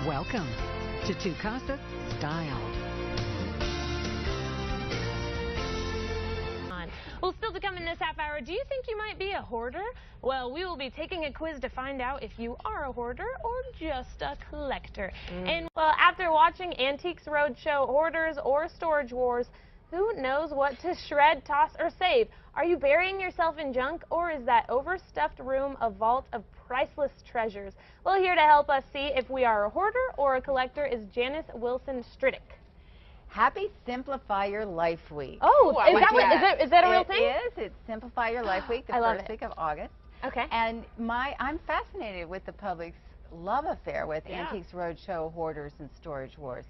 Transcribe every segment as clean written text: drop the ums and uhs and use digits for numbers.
Welcome to Tu Casa Style. Well, still to come in this half hour, do you think you might be a hoarder? Well, we will be taking a quiz to find out if you are a hoarder or just a collector. And, well, after watching Antiques Roadshow, Hoarders, or Storage Wars, who knows what to shred, toss, or save? Are you burying yourself in junk, or is that overstuffed room a vault of priceless treasures? Well, here to help us see if we are a hoarder or a collector is Janice Wilson Stridick. Happy Simplify Your Life Week. Oh, is that a real thing? It is. It's Simplify Your Life Week, the first week of August. Okay. And I'm fascinated with the public's love affair with Antiques Roadshow, Hoarders, and Storage Wars.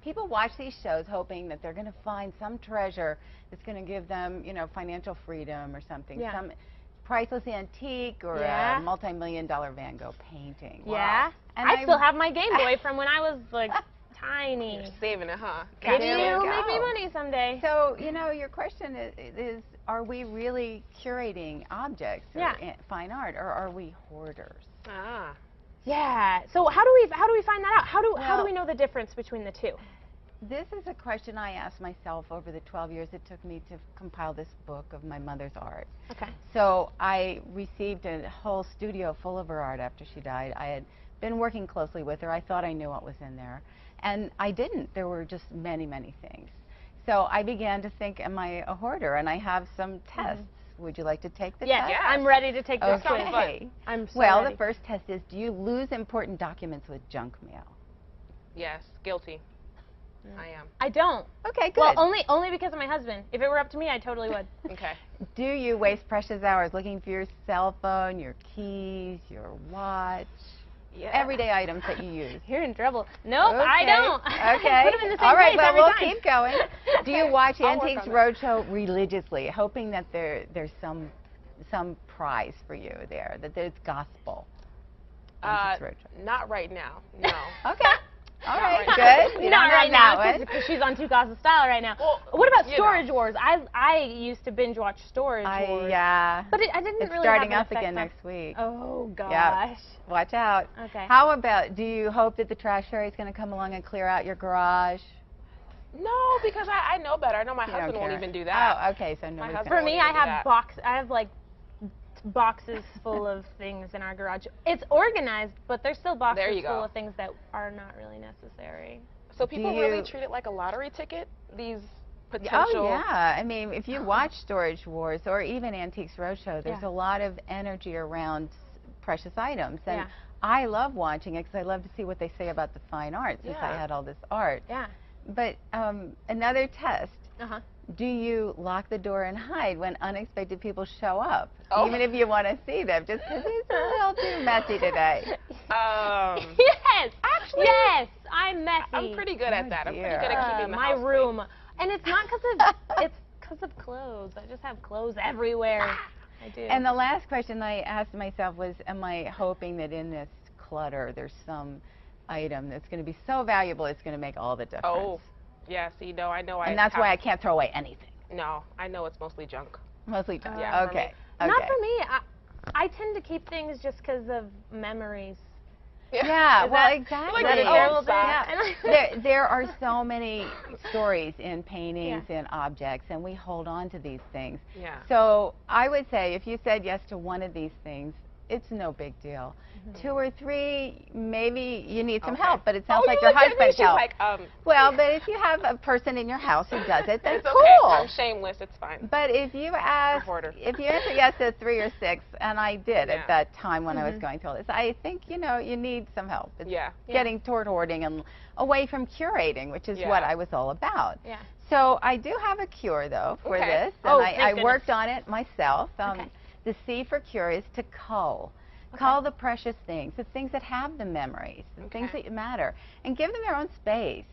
People watch these shows hoping that they're going to find some treasure that's going to give them, you know, financial freedom or something. Yeah. Some priceless antique or a multi-million-dollar Van Gogh painting. Yeah. Wow. And I still have my Game Boy from when I was like tiny. You're saving it, huh? Maybe you'll make me money someday. So, you know, your question is are we really curating objects or fine art, or are we hoarders? Ah. Yeah. So how do we find that out? How do we know the difference between the two? This is a question I asked myself over the 12 years it took me to compile this book of my mother's art. Okay. So I received a whole studio full of her art after she died. I had been working closely with her. I thought I knew what was in there. And I didn't. There were just many, many things. So I began to think, am I a hoarder? And I have some tests. Would you like to take the test? Yeah, I'm ready to take this quiz. Okay. I'm so ready. The first test is, do you lose important documents with junk mail? Yes, guilty. I am. I don't. Okay, good. Well, only because of my husband. If it were up to me, I totally would. Okay. Do you waste precious hours looking for your cell phone, your keys, your watch? Yeah. Everyday items that you use. You're in trouble. Nope, I don't. Okay. Put them in the same All right, place well, every we'll time. keep going. Do you watch Antiques on Roadshow religiously, hoping that there's some prize for you there, that there's gospel? Antiques Roadshow. Not right now. No. Okay. All right, right good. Not right now, because she's on Tu Casa Style right now. Well, what about Storage Wars? I used to binge watch Storage Wars. Yeah. But I didn't it's really starting have up again next week. Oh, gosh. Yeah. Watch out. Okay. How about, do you hope that the trash fairy is going to come along and clear out your garage? No, because I know better. I know my husband won't even do that. Oh, okay. So no. For me, I have like boxes full of things in our garage. It's organized, but there's still boxes full of things that are not really necessary. So people really treat it like a lottery ticket? These potential... Oh, yeah. I mean, if you watch Storage Wars or even Antiques Roadshow, there's a lot of energy around precious items. And I love watching it because I love to see what they say about the fine art, since I had all this art. Yeah. But another test. Do you lock the door and hide when unexpected people show up? Even if you want to see them, just because it's a little too messy today. Yes! Actually, yes! I'm messy. I'm pretty good at that. I'm pretty good at keeping the my house room. And it's not because of, it's because of clothes. I just have clothes everywhere. I do. And the last question I asked myself was, am I hoping that in this clutter there's some item that's going to be so valuable it's going to make all the difference? Oh. Yeah, see, no, I know. And that's why I can't throw away anything. No, I know it's mostly junk. Mostly junk. Yeah, okay. Not for me. I tend to keep things just because of memories. Yeah, well, exactly. Like There are so many stories in paintings and objects, and we hold on to these things. Yeah. So I would say if you said yes to one of these things, it's no big deal. 2 or 3, maybe you need some help, but it sounds like your husband's help. Like, well, but if you have a person in your house who does it, that's it's okay. cool. I'm shameless. It's fine. But if you answer yes to 3 or 6, and I did at that time when I was going through all this, I think, you know, you need some help. It's getting toward hoarding and away from curating, which is what I was all about. Yeah. So I do have a cure, though, for this, and I worked on it myself. The C for cure is to cull. Cull the precious things, the things that have the memories, the things that matter, and give them their own space.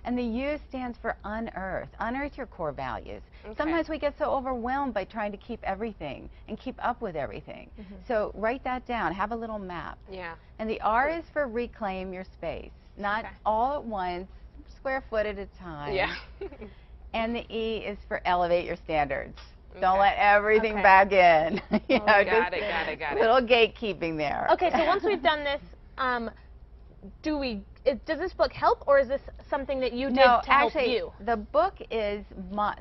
And the U stands for unearth. Unearth your core values. Sometimes we get so overwhelmed by trying to keep everything and keep up with everything. So write that down. Have a little map. Yeah. And the R is for reclaim your space. Not all at once, square foot at a time. Yeah. And the E is for elevate your standards. Don't let everything back in. You know, got it. Little gatekeeping there. Okay, so once we've done this, does this book help, or is this something that you did to help actually, you? The book is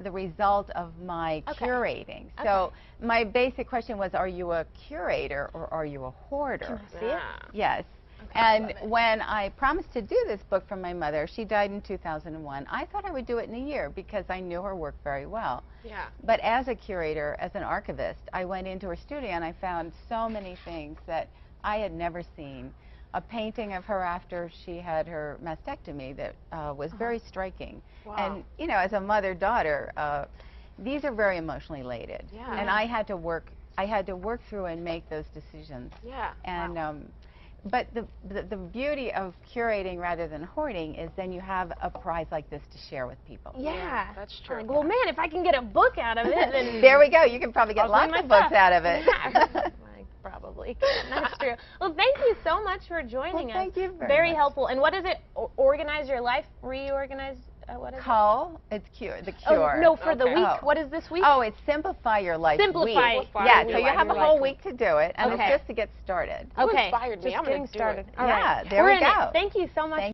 the result of my curating. Okay. So my basic question was, are you a curator or are you a hoarder? Can I see it? Yes. Okay, and when I promised to do this book for my mother, she died in 2001, I thought I would do it in a year because I knew her work very well. Yeah. But as a curator, as an archivist, I went into her studio and I found so many things that I had never seen. A painting of her after she had her mastectomy that was very striking. Wow. And, you know, as a mother-daughter, these are very emotionally laden. Yeah. And I had to work through and make those decisions. Yeah. And wow. but the beauty of curating rather than hoarding is then you have a prize like this to share with people. Yeah, that's true. Well, man, if I can get a book out of it, then there we go. You can probably get lots of books out of it. Probably. That's true. Well, thank you so much for joining us. Thank you very much. Helpful. And what is it? Organize your life? Reorganize? What is Cull. It's cure. The cure. Oh, no, for the week. What is this week? Oh, it's Simplify Your Life Simplify. Week. Yeah, so you have a whole week to do it, and it's just to get started. Okay. You inspired me. Just I'm getting gonna do started. it. All right. Yeah, there we go. Thank you so much.